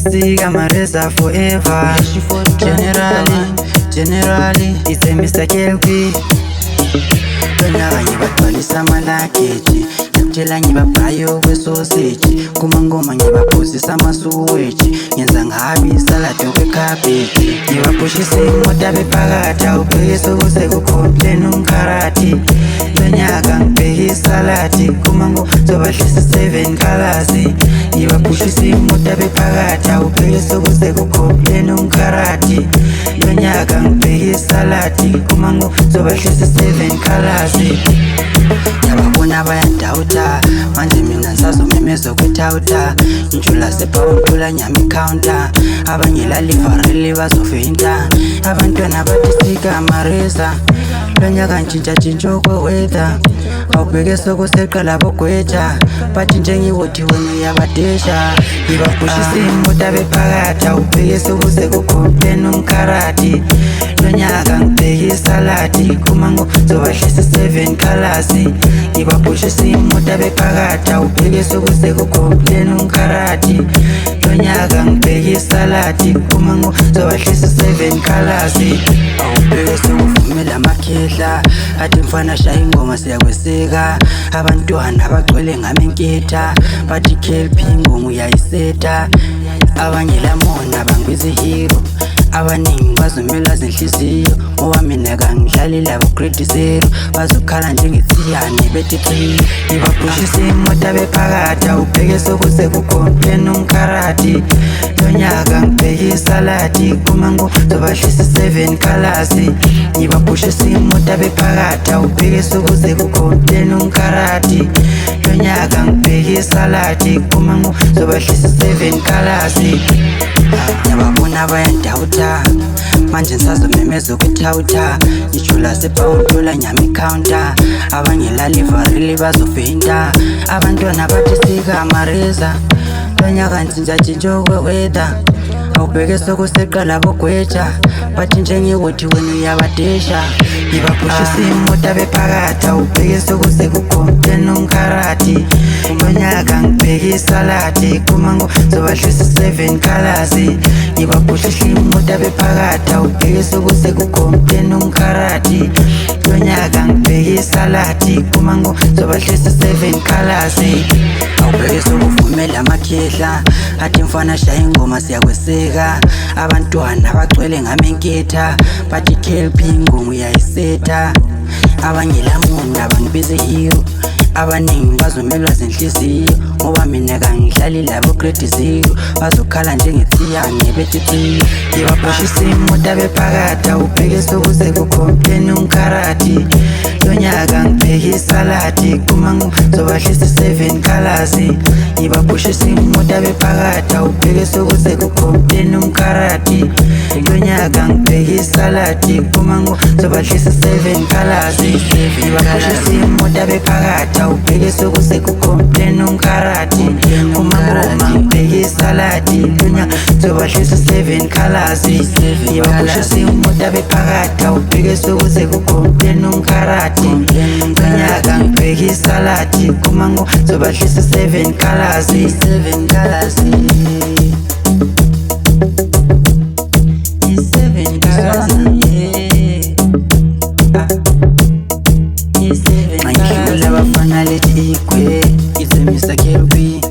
Sika Marisa forever. Generally, it's a Mr. Kelby. Lonyaka ngibagcwalisa amalakeji, ngiyakutshela ngibabhayo kwesoseji, kumangoma ngibaphuzisa amasuweji, ngenza ngabi isaladi okwekhabheji. Ngibaphushisa imota bephakathi, awubheke sokuse kucomplain umkarati. Lonyaka ngibheke isaladi, kumango zobahlisa 7 colors. Ngibaphushisa imota bephakathi, awubheke sokuse kucomplain umkarati. Lonyaka ngibheke isaladi, kumango zobahlisa 7 colors. Ngiyababona bayandawuta, manje mina ngisazomemeza kwethawuta. Ngijula sepawuntula nyama icounter, abanye lalivareli bazofeinta. Abantwana bathi Sika Marisa, lonyaka ntshintsha okwe-weather. Awubheke sokuseqala bogwetha, bathi njengiwothi wena uyabadesha. Ngibaphushisa imota bephakathi, awubheke sokuse kucomplain umkarati. Lonyaka ngibheke isaladi, kumango zobahlisa 7 colors. Ngibaphushisa imota bephakathi, awubheke sokuse kucomplain umkarati. Lonyaka ngibheke isaladi, kumango zobahlisa 7 colors. Awubheke sokuvumela amakhehla, athi mfana shaya ingoma siyakweseka. Abantwana bagcwele ngamenketha, bathi Kelby ingoma uyayiseta. Abanye lamona bangibiza ihero, abaningi bazomela zenhliziyo. Ngoba mina kangidlali labo grade 0, bazokhala njengethiyane bethi qhiya. Ngibaphushisa imota bephakathi, awubheke sokuse kucomplain umkarati. Lonyaka ngibheke isaladi, kumango zobahlisa 7 colors. Ngibaphushisa imota bephakathi, awubheke sokuse kucomplain umkarati. Lonyaka ngibheke isaladi, kumango zobahlisa 7 colors. Ngiyababona bayandawuta, manje ngisazomemeza kwethawuta. Ngijula sepawuntula nyama icounter, abanye lalivareli bazofeinta. Abantwana bathi Sika Marisa, lonyaka ntshintsha okwe-weather. Awubheke sokuseqala bogwetha, bathi njengiwothi wena uyabadesha. Ngibaphushisa imota bephakathi, awubheke sokuse kucomplain umkarati. Lonyaka ngibheke isaladi, kumango zobahlisa 7 colors. Ngibaphushisa imota bephakathi, awubheke sokuse kucomplain umkarati. Lonyaka ngibheke isaladi, kumango zobahlisa 7 colors. Awubheke sokuvumela amakhehla, athi mfana shaya ingoma siyakweseka. Abantwana bagcwele ngamenketha, bathi Kelby ingoma uyayiseta. Abanye lamona bangibiza ihero, abaningi bazomelwa zenhliziyo. Ngoba mina kangidlali labo grade 0, bazokhala njengethiyane bethi qhiya. Ngibaphushisa imota bephakathi, awubheke sokuse kucomplain umkarati. Lonyaka ngibheke isaladi, kumango zobahlisa 7 colors. Ngibaphushisa imota bephakathi, awubheke sokuse kucomplain umkarati. Lonyaka ngibheke isaladi, kumango zobahlisa 7 colors. Ngibaphushisa imota bephakathi, awubheke sokuse kucomplain umkarati. Kumangoma ngibheke isaladi, lonyaka zobahlisa 7 colors. Ngibaphushisa imota bephakathi, awubheke sokuse kucomplain umkarati. Lonyaka ngibheke isaladi, kumango zobahlisa 7 colors. 7 colors. 7 colors. Ngidlula abafana lethi igwe, it's a Mr. Kelby.